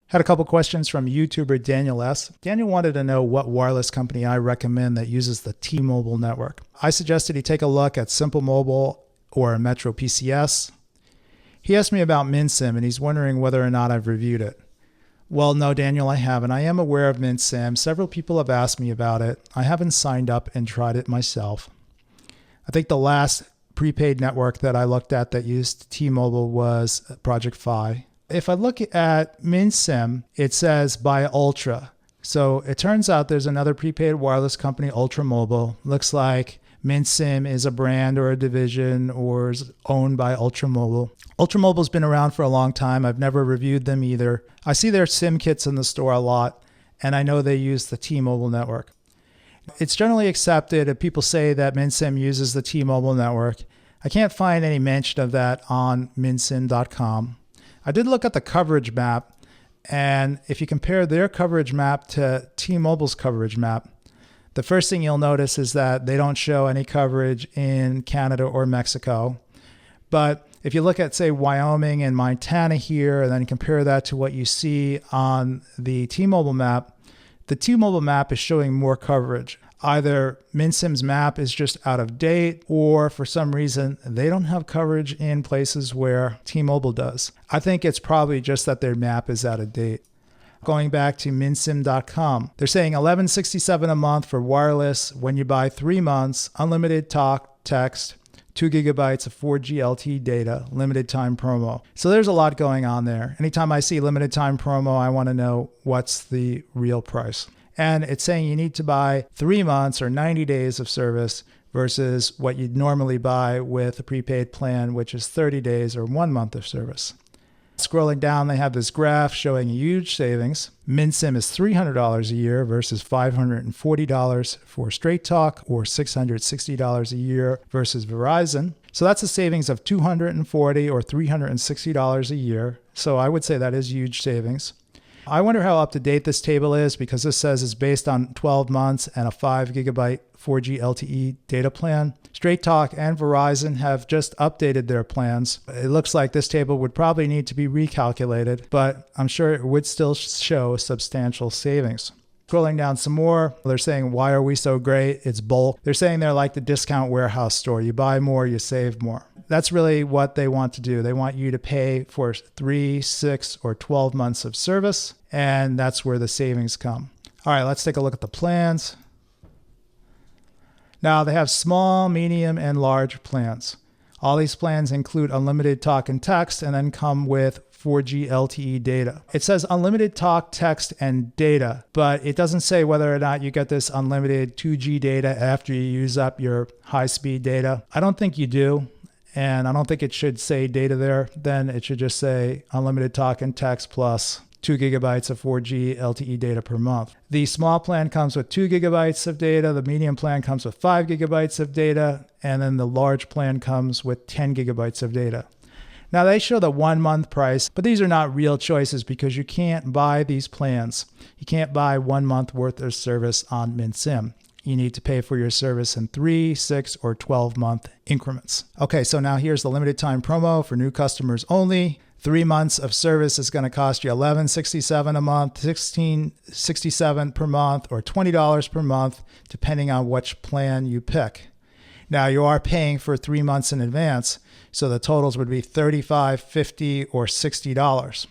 Had a couple questions from YouTuber Daniel S. Daniel wanted to know what wireless company I recommend that uses the T-Mobile network. I suggested he take a look at Simple Mobile or Metro PCS. He asked me about MinSim and he's wondering whether or not I've reviewed it. Well, no, Daniel, I haven't. I am aware of MinSim. Several people have asked me about it. I haven't signed up and tried it myself. I think the last prepaid network that I looked at that used T-Mobile was Project Fi. If I look at MinSim, it says buy Ultra. So it turns out there's another prepaid wireless company, Ultra Mobile. Looks like MinSim is a brand or a division or is owned by Ultra Mobile. Ultra Mobile's been around for a long time. I've never reviewed them either. I see their SIM kits in the store a lot, and I know they use the T-Mobile network. It's generally accepted if people say that MinSim uses the T-Mobile network. I can't find any mention of that on minsim.com. I did look at the coverage map, and if you compare their coverage map to T-Mobile's coverage map, the first thing you'll notice is that they don't show any coverage in Canada or Mexico. But if you look at, say, Wyoming and Montana here, and then compare that to what you see on the T-Mobile map, the T-Mobile map is showing more coverage. Either MinSim's map is just out of date, or for some reason, they don't have coverage in places where T-Mobile does. I think it's probably just that their map is out of date. Going back to minsim.com, they're saying $11.67 a month for wireless when you buy 3 months, unlimited talk, text, 2 gigabytes of 4G LTE data, limited time promo. So there's a lot going on there. Anytime I see limited time promo, I want to know what's the real price. And it's saying you need to buy 3 months or 90 days of service versus what you'd normally buy with a prepaid plan, which is 30 days or 1 month of service. Scrolling down, they have this graph showing huge savings. MinSim is $300 a year versus $540 for Straight Talk, or $660 a year versus Verizon. So that's a savings of $240 or $360 a year. So I would say that is huge savings. I wonder how up to date this table is, because this says it's based on 12 months and a 5 gigabyte 4G LTE data plan. Straight Talk and Verizon have just updated their plans. It looks like this table would probably need to be recalculated, but I'm sure it would still show substantial savings. Scrolling down some more, they're saying, why are we so great? It's bulk. They're saying they're like the discount warehouse store. You buy more, you save more. That's really what they want to do. They want you to pay for 3, 6, or 12 months of service, and that's where the savings come. All right, let's take a look at the plans. Now, they have small, medium, and large plans. All these plans include unlimited talk and text, and then come with 4G LTE data. It says unlimited talk, text, and data, but it doesn't say whether or not you get this unlimited 2G data after you use up your high-speed data. I don't think you do, and I don't think it should say data there. Then it should just say unlimited talk and text plus 2 gigabytes of 4G LTE data per month. The small plan comes with 2 gigabytes of data, the medium plan comes with 5 gigabytes of data, and then the large plan comes with 10 gigabytes of data. Now, they show the 1 month price, but these are not real choices because you can't buy these plans. You can't buy 1 month worth of service on MinSim. You need to pay for your service in 3, 6, or 12 month increments. Okay, so now here's the limited time promo for new customers only. 3 months of service is going to cost you $11.67 a month, $16.67 per month, or $20 per month, depending on which plan you pick. Now, you are paying for 3 months in advance, so the totals would be $35, $50, or $60.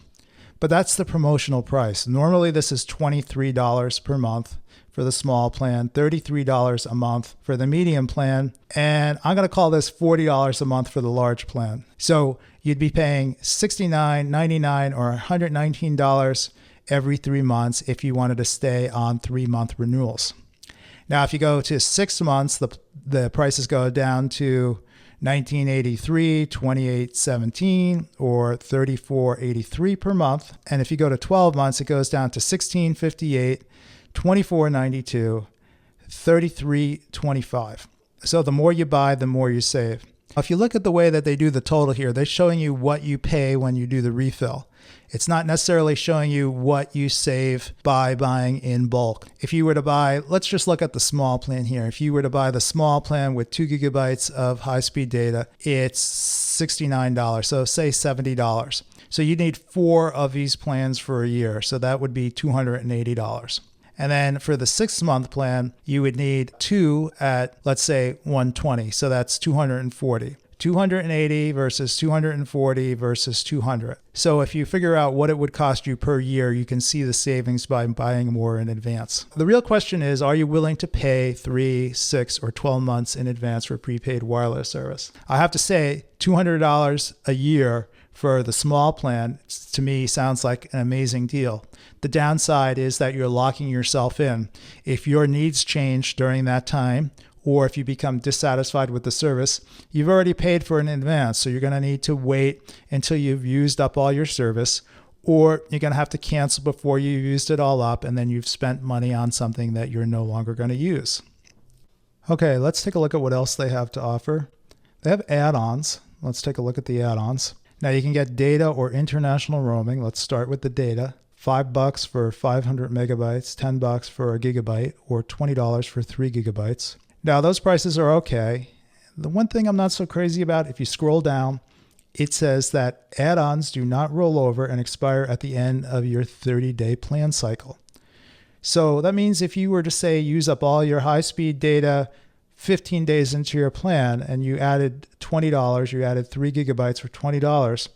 But that's the promotional price. Normally, this is $23 per month for the small plan, $33 a month for the medium plan, and I'm going to call this $40 a month for the large plan. So you'd be paying $69, $99, or $119 every 3 months if you wanted to stay on 3-month renewals. Now, if you go to 6 months, the prices go down to $19.83, $28.17, or $34.83 per month. And if you go to 12 months, it goes down to $16.58, $24.92, $33.25. So the more you buy, the more you save. If you look at the way that they do the total here, they're showing you what you pay when you do the refill. It's not necessarily showing you what you save by buying in bulk. If you were to buy, let's just look at the small plan here. If you were to buy the small plan with 2 gigabytes of high-speed data, it's $69, so say $70. So you need 4 of these plans for a year. So that would be $280. And then for the 6-month plan, you would need 2 at, let's say, $120. So that's $240. 280 versus 240 versus 200. So if you figure out what it would cost you per year, you can see the savings by buying more in advance. The real question is, are you willing to pay 3, 6, or 12 months in advance for prepaid wireless service? I have to say, $200 a year for the small plan, to me, sounds like an amazing deal. The downside is that you're locking yourself in. If your needs change during that time, or if you become dissatisfied with the service, you've already paid for it in advance. So you're going to need to wait until you've used up all your service, or you're going to have to cancel before you've used it all up, and then you've spent money on something that you're no longer going to use. Okay, let's take a look at what else they have to offer. They have add-ons. Let's take a look at the add-ons. Now you can get data or international roaming. Let's start with the data. $5 for 500 megabytes, $10 for a gigabyte, or $20 for 3 gigabytes. Now, those prices are okay. The one thing I'm not so crazy about, if you scroll down, it says that add-ons do not roll over and expire at the end of your 30-day plan cycle. So that means if you were to, say, use up all your high-speed data 15 days into your plan and you added $20, you added 3 gigabytes for $20,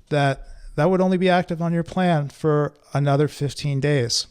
that would only be active on your plan for another 15 days.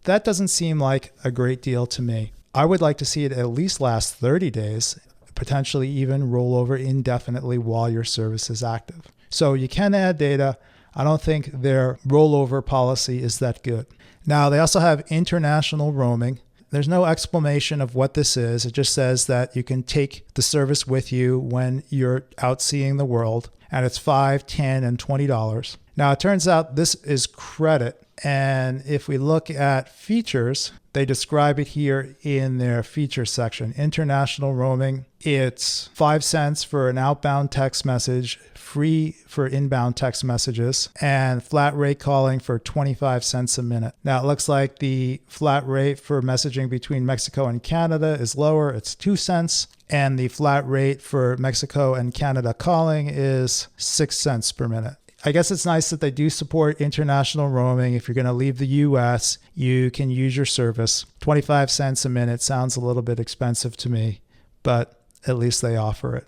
That doesn't seem like a great deal to me. I would like to see it at least last 30 days, potentially even roll over indefinitely while your service is active. So you can add data. I don't think their rollover policy is that good. Now, they also have international roaming. There's no explanation of what this is. It just says that you can take the service with you when you're out seeing the world, and it's $5, $10, and $20. Now, it turns out this is credit. And if we look at features, they describe it here in their feature section. International roaming, it's 5 cents for an outbound text message, free for inbound text messages, and flat rate calling for 25 cents a minute. Now, it looks like the flat rate for messaging between Mexico and Canada is lower. It's 2 cents. And the flat rate for Mexico and Canada calling is 6 cents per minute. I guess it's nice that they do support international roaming. If you're going to leave the US, you can use your service. 25 cents a minute sounds a little bit expensive to me, but at least they offer it.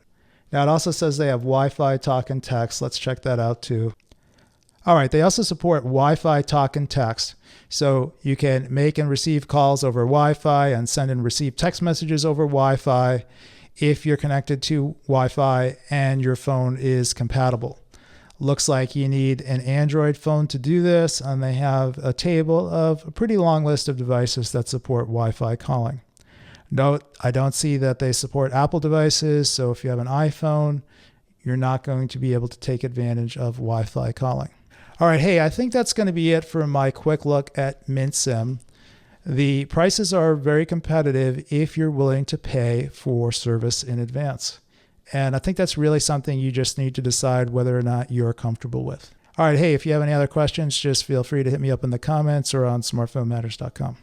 Now, it also says they have Wi-Fi, talk, and text. Let's check that out too. All right, they also support Wi-Fi, talk, and text. So you can make and receive calls over Wi-Fi and send and receive text messages over Wi-Fi if you're connected to Wi-Fi and your phone is compatible. Looks like you need an Android phone to do this, and they have a table of a pretty long list of devices that support Wi-Fi calling. Note, I don't see that they support Apple devices, so if you have an iPhone, you're not going to be able to take advantage of Wi-Fi calling. All right, hey, I think that's going to be it for my quick look at MintSim. The prices are very competitive if you're willing to pay for service in advance. And I think that's really something you just need to decide whether or not you're comfortable with. All right, hey, if you have any other questions, just feel free to hit me up in the comments or on smartphonematters.com.